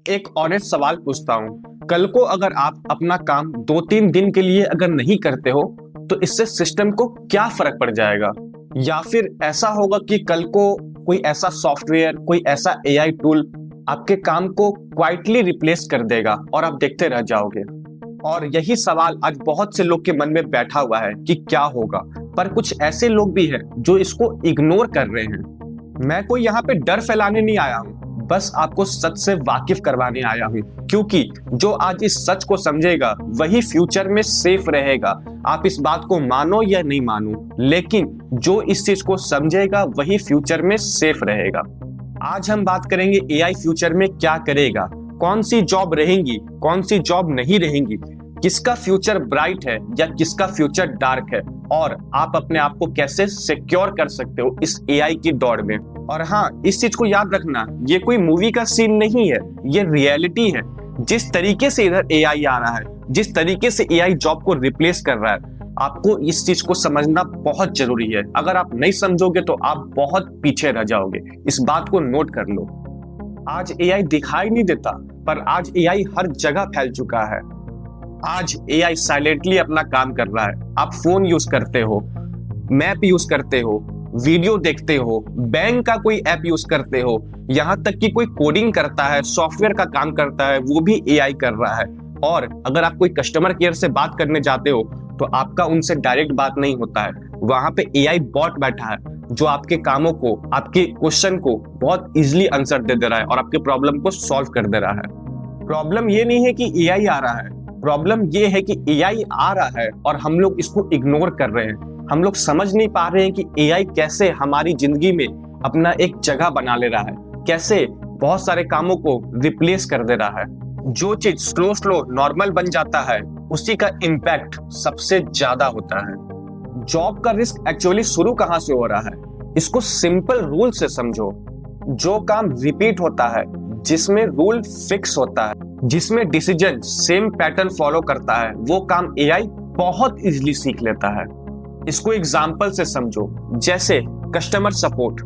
एक ऑनेस्ट सवाल पूछता हूँ। कल को अगर आप अपना काम 2-3 दिन के लिए अगर नहीं करते हो तो इससे सिस्टम को क्या फर्क पड़ जाएगा? या फिर ऐसा होगा कि कल को कोई ऐसा सॉफ्टवेयर, कोई ऐसा एआई टूल आपके काम को क्वाइटली रिप्लेस कर देगा और आप देखते रह जाओगे। और यही सवाल आज बहुत से लोग के मन में बैठा हुआ है कि क्या होगा। पर कुछ ऐसे लोग भी हैं जो इसको इग्नोर कर रहे हैं। मैं कोई यहाँ पे डर फैलाने नहीं आया हूँ, बस आपको सच से वाकिफ करवाने आया हूँ, क्योंकि जो आज इस सच को समझेगा वही फ्यूचर में सेफ रहेगा। आप इस बात को मानो या नहीं मानो, लेकिन जो इस चीज को समझेगा वही फ्यूचर में सेफ रहेगा। आज हम बात करेंगे एआई फ्यूचर में क्या करेगा, कौन सी जॉब रहेंगी, कौन सी जॉब नहीं रहेंगी, किसका फ्यूचर ब्राइट है या किसका फ्यूचर डार्क है, और आप अपने आप को कैसे सिक्योर कर सकते हो इस एआई की दौड़ में। और हाँ, इस चीज को याद रखना, ये कोई मूवी का सीन नहीं है, ये रियलिटी है। जिस तरीके से इधर एआई आ रहा है, जिस तरीके से एआई जॉब को रिप्लेस कर रहा है, आपको इस चीज को समझना बहुत जरूरी है। अगर आप नहीं समझोगे तो आप बहुत पीछे रह जाओगे। इस बात को नोट कर लो। आज एआई दिखाई नहीं देता, पर आज एआई हर जगह फैल चुका है। आज एआई साइलेंटली अपना काम कर रहा है। आप फोन यूज करते हो, मैप यूज करते हो, वीडियो देखते हो, बैंक का कोई ऐप यूज करते हो, यहाँ तक कि कोई कोडिंग करता है, सॉफ्टवेयर का काम करता है, वो भी एआई कर रहा है। और अगर आप कोई कस्टमर केयर से बात करने जाते हो तो आपका उनसे डायरेक्ट बात नहीं होता है, वहां पे एआई बॉट बैठा है जो आपके कामों को, आपके क्वेश्चन को बहुत इजीली आंसर दे रहा है और आपके प्रॉब्लम को सॉल्व कर दे रहा है। प्रॉब्लम ये नहीं है कि एआई आ रहा है, प्रॉब्लम ये है कि एआई आ रहा है और हम लोग इसको इग्नोर कर रहे हैं। हम लोग समझ नहीं पा रहे हैं कि एआई कैसे हमारी जिंदगी में अपना एक जगह बना ले रहा है, कैसे बहुत सारे कामों को रिप्लेस कर दे रहा है। जो चीज स्लो नॉर्मल बन जाता है, उसी का इम्पैक्ट सबसे ज्यादा होता है। जॉब का रिस्क एक्चुअली शुरू कहां से हो रहा है, इसको सिंपल रूल से समझो। जो काम रिपीट होता है, जिसमें रूल फिक्स होता है, जिसमें डिसीजन सेम पैटर्न फॉलो करता है, वो काम एआई बहुत इजीली सीख लेता है। इसको एग्जांपल से समझो, जैसे customer support,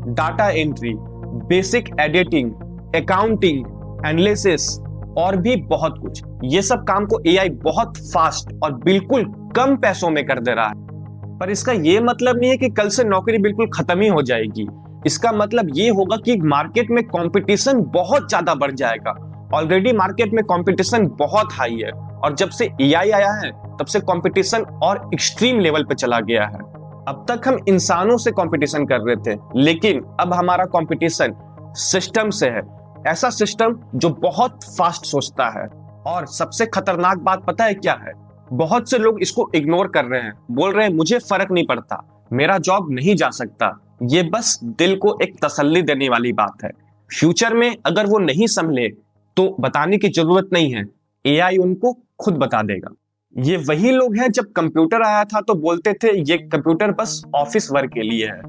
data entry, basic editing, accounting, analysis और भी बहुत कुछ। ये सब काम को एआई बहुत फास्ट और बिल्कुल कम पैसों में कर दे रहा है। पर इसका ये मतलब नहीं है कि कल से नौकरी बिल्कुल खत्म ही हो जाएगी। इसका मतलब ये होगा कि मार्केट में कंपटीशन बहुत ज्यादा बढ़ जाएगा। ऑलरेडी मार्केट में कंपटीशन बहुत हाई है, और जब से एआई आया है तब से कंपटीशन और एक्सट्रीम लेवल पे चला गया है। अब तक हम इंसानों से कंपटीशन कर रहे थे, लेकिन अब हमारा कंपटीशन सिस्टम से है। ऐसा सिस्टम जो बहुत फास्ट सोचता है। और सबसे खतरनाक बात पता है क्या है? बहुत से लोग इसको इग्नोर कर रहे हैं, बोल रहे हैं मुझे फर्क नहीं पड़ता, मेरा जॉब नहीं जा सकता। ये बस दिल को एक तसल्ली देने वाली बात है। फ्यूचर में अगर वो नहीं संभले तो बताने की जरूरत नहीं है, एआई उनको खुद बता देगा। ये वही लोग हैं, जब कंप्यूटर आया था तो बोलते थे ये कंप्यूटर बस ऑफिस वर्क के लिए है।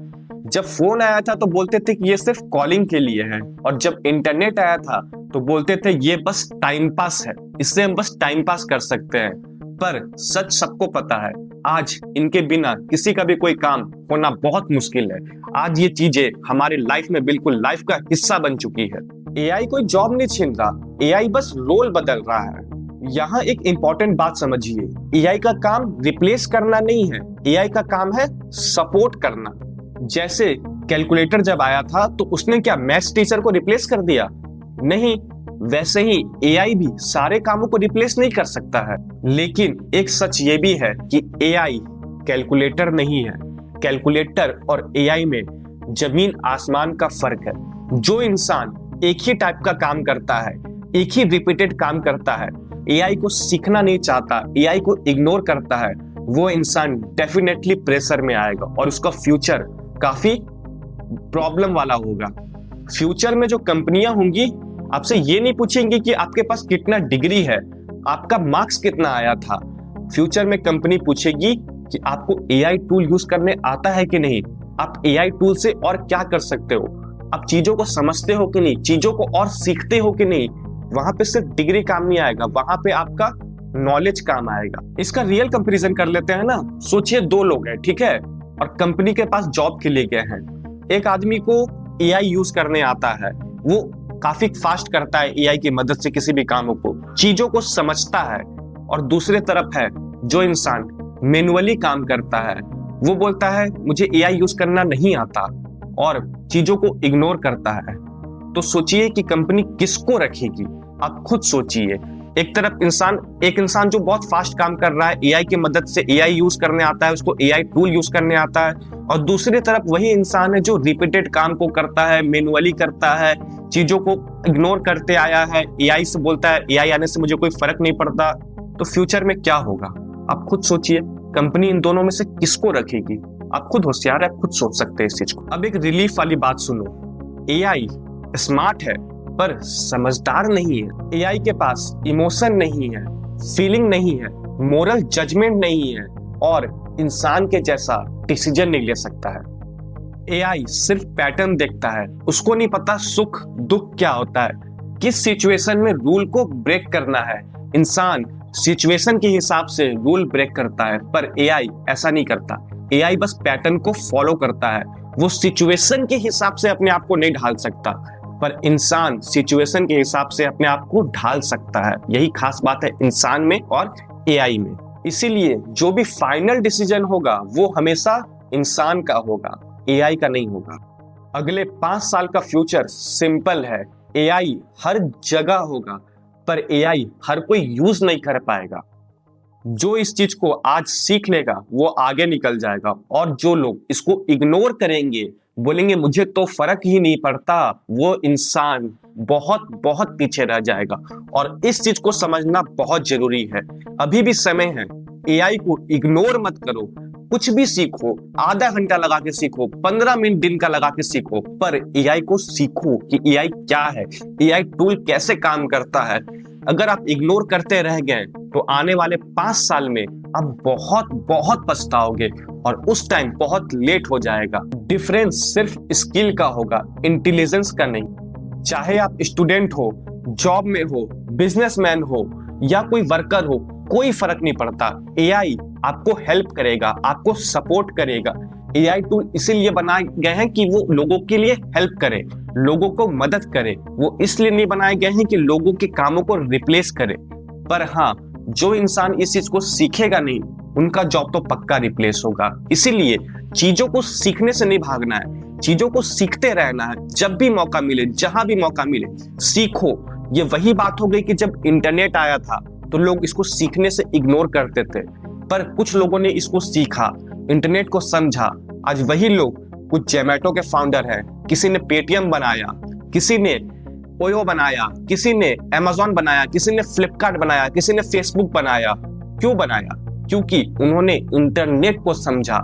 जब फोन आया था तो बोलते थे कि ये सिर्फ कॉलिंग के लिए है। और जब इंटरनेट आया था तो बोलते थे ये बस टाइम पास है, इससे हम बस टाइम पास कर सकते हैं। पर सच सबको पता है, आज इनके बिना किसी का भी कोई काम होना बहुत मुश्किल है। आज ये चीजें हमारी लाइफ में बिल्कुल लाइफ का हिस्सा बन चुकी है। एआई कोई जॉब नहीं छीन रहा, एआई बस रोल बदल रहा है। यहाँ एक इंपॉर्टेंट बात समझिए, एआई का काम रिप्लेस करना नहीं है, एआई का काम है सपोर्ट करना। जैसे कैलकुलेटर जब आया था तो उसने क्या मैथ्स टीचर को रिप्लेस कर दिया? नहीं। वैसे ही एआई भी सारे कामों को रिप्लेस नहीं कर सकता है। लेकिन एक सच ये भी है कि एआई कैलकुलेटर नहीं है। कैलकुलेटर और एआई में जमीन आसमान का फर्क है। जो इंसान एक ही टाइप का काम करता है, एक ही रिपीटेड काम करता है, एआई को सीखना नहीं चाहता, एआई को इग्नोर करता है, वो इंसान डेफिनेटली प्रेशर में आएगा और उसका फ्यूचर काफी प्रॉब्लम वाला होगा। फ्यूचर में जो कंपनियां होंगी आपसे ये नहीं पूछेंगी कि आपके पास कितना डिग्री है, आपका मार्क्स कितना आया था। फ्यूचर में कंपनी पूछेगी कि आपको एआई टूल यूज करने आता है कि नहीं, आप एआई टूल से और क्या कर सकते हो, आप चीजों को समझते हो कि नहीं, चीजों को और सीखते हो कि नहीं। वहां पे सिर्फ डिग्री काम नहीं आएगा, वहां पे आपका नॉलेज काम आएगा। इसका रियल कंपैरिजन कर लेते हैं ना। सोचिए दो लोग हैं, ठीक है, और कंपनी के पास जॉब के लिए गए हैं। एक आदमी को एआई यूज करने आता है, वो काफी फास्ट करता है एआई की मदद से किसी भी कामों को, चीजों को समझता है। और दूसरे तरफ है जो इंसान मैन्युअली काम करता है, वो बोलता है मुझे एआई यूज करना नहीं आता और चीजों को इग्नोर करता है। तो सोचिए कि कंपनी किसको रखेगी, आप खुद सोचिए। एक इंसान जो बहुत फास्ट काम कर रहा है, एआई की मदद से एआई यूज करने आता है, उसको एआई टूल यूज करने आता है, और दूसरी तरफ वही इंसान है जो रिपीटेड काम को करता है, मैन्युअली करता है, चीजों को इग्नोर करते आया है, एआई से बोलता है एआई आने से मुझे कोई फर्क नहीं पड़ता। तो फ्यूचर में क्या होगा आप खुद सोचिए। कंपनी इन दोनों में से किसको रखेगी? आप खुद होशियार है, आप खुद सोच सकते हैं इस चीज को। अब एक रिलीफ वाली बात सुनो, एआई स्मार्ट है पर समझदार नहीं है। एआई के पास इमोशन नहीं है, फीलिंग नहीं है, मोरल जजमेंट नहीं है और इंसान के जैसा डिसीजन नहीं ले सकता है। एआई सिर्फ पैटर्न देखता है, उसको नहीं पता सुख दुख क्या होता है, किस सिचुएशन में रूल को ब्रेक करना है। इंसान सिचुएशन के हिसाब से रूल ब्रेक करता है, पर एआई ऐसा नहीं करता। एआई बस पैटर्न को फॉलो करता है, वो सिचुएशन के हिसाब से अपने आप को नहीं ढाल सकता, पर इंसान सिचुएशन के हिसाब से अपने आप को ढाल सकता है। यही खास बात है इंसान में और एआई में। इसीलिए जो भी फाइनल डिसीजन होगा वो हमेशा इंसान का होगा, एआई का नहीं होगा। अगले 5 साल का फ्यूचर सिंपल है, एआई हर जगह होगा, पर एआई हर कोई यूज नहीं कर पाएगा। जो इस चीज को आज सीख लेगा वो आगे निकल जाएगा, और जो लोग इसको इग्नोर करेंगे, बोलेंगे मुझे तो फर्क ही नहीं पड़ता, वो इंसान बहुत बहुत पीछे रह जाएगा। और इस चीज को समझना बहुत जरूरी है। अभी भी समय है, एआई को इग्नोर मत करो, कुछ भी सीखो, आधा घंटा लगा के सीखो, 15 मिनट दिन का लगा के सीखो, पर एआई को सीखो कि एआई क्या है, एआई टूल कैसे काम करता है। अगर आप इग्नोर करते रह गए तो आने वाले 5 साल में आप बहुत बहुत पछताओगे और उस टाइम बहुत लेट हो जाएगा। डिफरेंस सिर्फ स्किल का होगा, इंटेलिजेंस का नहीं। चाहे आप स्टूडेंट हो, जॉब में हो, बिजनेसमैन हो या कोई वर्कर हो, कोई फर्क नहीं पड़ता। एआई आपको हेल्प करेगा, आपको सपोर्ट करेगा। एआई टूल इसीलिए बनाए गए हैं कि वो लोगों के लिए हेल्प करे, लोगों को मदद करे। वो इसलिए नहीं बनाए गए हैं कि लोगों के कामों को रिप्लेस करे। पर हाँ, जो इंसान इस चीज को सीखेगा नहीं, उनका जॉब तो पक्का रिप्लेस होगा। इसीलिए चीजों को सीखने से नहीं भागना है, चीजों को सीखते रहना है। जब भी मौका मिले, जहां भी मौका मिले, सीखो। ये वही बात हो गई कि जब इंटरनेट आया था तो लोग इसको सीखने से इग्नोर करते थे, पर कुछ लोगों ने इसको सीखा, इंटरनेट को समझा। आज वही लोग, कुछ जोमैटो के फाउंडर हैं, किसी ने पेटीएम बनाया, किसी ने ओयो बनाया, किसी ने अमेज़न बनाया, किसी ने फ्लिपकार्ट बनाया, किसी ने फेसबुक बनाया। क्यों बनाया? क्योंकि उन्होंने इंटरनेट को समझा।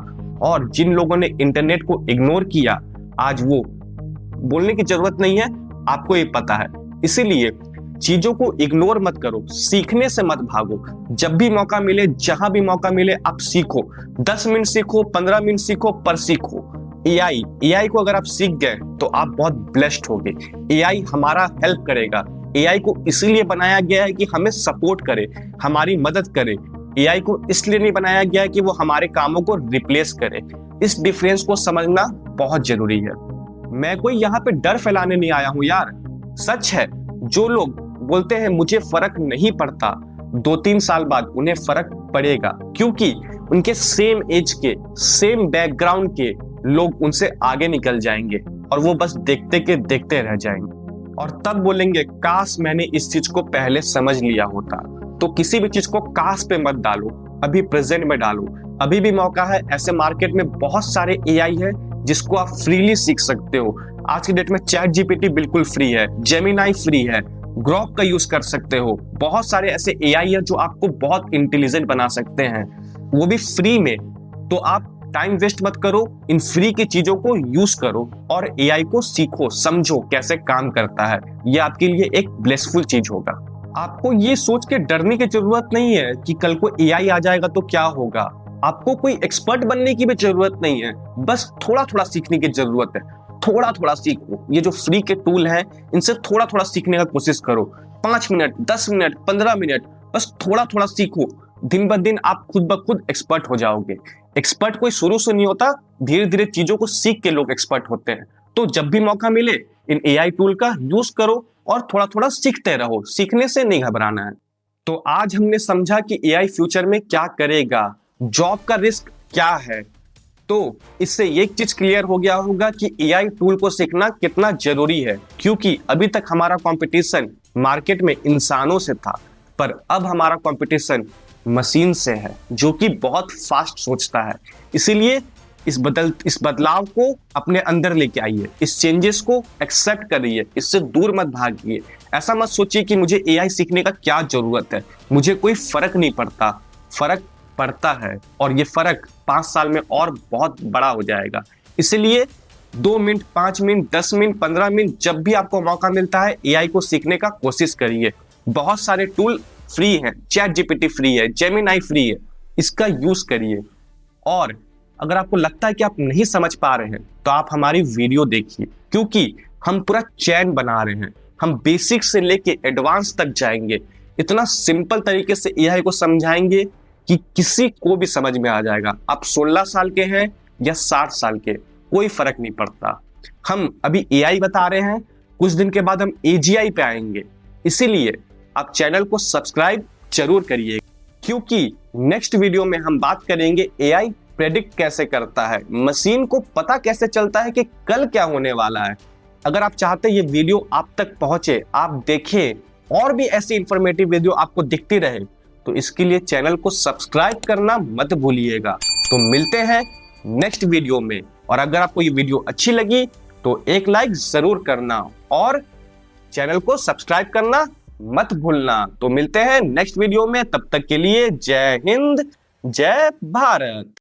और जिन लोगों ने इंटरनेट को इग्नोर किया, आज वो बोलने की जरूरत नहीं है, आपको ये पता है। इसीलिए चीजों को इग्नोर मत करो, सीखने से मत भागो। जब भी मौका मिले, जहां भी मौका मिले, आप सीखो। 10 मिनट सीखो, 15 मिनट सीखो, पर सीखो। एआई को अगर आप सीख गए तो आप बहुत ब्लेस्ड होगे। एआई हमारा हेल्प करेगा। एआई को इसीलिए बनाया गया है कि हमें सपोर्ट करे, हमारी मदद करे। एआई को इसलिए नहीं बनाया गया है कि वो हमारे कामों को रिप्लेस करे। इस डिफरेंस को समझना बहुत जरूरी है। मैं कोई यहाँ पे डर फैलाने नहीं आया हूँ यार, सच है। जो लोग बोलते हैं मुझे फर्क नहीं पड़ता, 2-3 साल बाद उन्हें फर्क पड़ेगा, क्योंकि उनके सेम एज के, सेम बैकग्राउंड के लोग उनसे आगे निकल जाएंगे और वो बस देखते के देखते रह जाएंगे। और तब बोलेंगे काश मैंने इस चीज को पहले समझ लिया होता। तो किसी भी चीज को काश पे मत डालो, अभी प्रेजेंट में डालो। अभी भी मौका है। ऐसे मार्केट में बहुत सारे एआई है जिसको आप फ्रीली सीख सकते हो। आज की डेट में चैट जीपीटी बिल्कुल फ्री है, जेमिनाई फ्री है, ग्रोक का यूज कर सकते हो। बहुत सारे ऐसे एआई है जो आपको बहुत इंटेलिजेंट बना सकते हैं, वो भी फ्री में। तो आप टाइम वेस्ट मत करो, इन फ्री की चीजों को यूज करो और एआई को सीखो, समझो कैसे काम करता है। ये आपके लिए एक ब्लेसफुल चीज होगा। आपको ये सोच के डरने की जरूरत नहीं है कि कल को एआई आ जाएगा तो क्या होगा। आपको कोई एक्सपर्ट बनने की भी जरूरत नहीं है, बस थोड़ा थोड़ा सीखने की जरूरत है। थोड़ा थोड़ा सीखो। ये जो फ्री के टूल हैं, इनसे थोड़ा थोड़ा सीखने का कोशिश करो। 5 मिनट, 10 मिनट, 15 मिनट, बस थोड़ा थोड़ा सीखो। दिन ब दिन आप खुद ब खुद एक्सपर्ट हो जाओगे। एक्सपर्ट कोई शुरू से नहीं होता, धीरे धीरे चीजों को सीख के लोग एक्सपर्ट होते हैं। तो जब भी मौका मिले इन एआई टूल का यूज करो और थोड़ा थोड़ा सीखते रहो, सीखने से नहीं घबराना है। तो आज हमने समझा कि एआई फ्यूचर में क्या करेगा, जॉब का रिस्क क्या है। तो इससे एक चीज क्लियर हो गया होगा कि एआई टूल को सीखना कितना जरूरी है, क्योंकि अभी तक हमारा कंपटीशन मार्केट में इंसानों से था, पर अब हमारा कंपटीशन मशीन से है, जो कि बहुत फास्ट सोचता है। इसीलिए इस बदलाव को अपने अंदर लेके आइए, इस चेंजेस को एक्सेप्ट करिए, इससे दूर मत भागिए। ऐसा मत सोचिए कि मुझे एआई सीखने का क्या जरूरत है, मुझे कोई फर्क नहीं पड़ता। फर्क पड़ता है, और ये फर्क 5 साल में और बहुत बड़ा हो जाएगा। इसलिए 2 मिनट, 5 मिनट, 10 मिनट, 15 मिनट, जब भी आपको मौका मिलता है एआई को सीखने का कोशिश करिए। बहुत सारे टूल फ्री हैं, चैट जीपीटी फ्री है, जेमिनाई फ्री है, इसका यूज करिए। और अगर आपको लगता है कि आप नहीं समझ पा रहे हैं तो आप हमारी वीडियो देखिए, क्योंकि हम पूरा चैन बना रहे हैं। हम बेसिक से लेके एडवांस तक जाएंगे, इतना सिंपल तरीके से एआई को समझाएंगे कि किसी को भी समझ में आ जाएगा। आप 16 साल के हैं या 60 साल के, कोई फर्क नहीं पड़ता। हम अभी एआई बता रहे हैं, कुछ दिन के बाद हम एजीआई पे आएंगे। इसीलिए आप चैनल को सब्सक्राइब जरूर करिए, क्योंकि नेक्स्ट वीडियो में हम बात करेंगे एआई प्रेडिक्ट कैसे करता है, मशीन को पता कैसे चलता है कि कल क्या होने वाला है। अगर आप चाहते हैं ये वीडियो आप तक पहुंचे, आप देखें और भी ऐसी इंफॉर्मेटिव वीडियो आपको दिखती रहे, तो इसके लिए चैनल को सब्सक्राइब करना मत भूलिएगा। तो मिलते हैं नेक्स्ट वीडियो में, और अगर आपको ये वीडियो अच्छी लगी तो एक लाइक जरूर करना और चैनल को सब्सक्राइब करना मत भूलना। तो मिलते हैं नेक्स्ट वीडियो में, तब तक के लिए जय हिंद, जय भारत।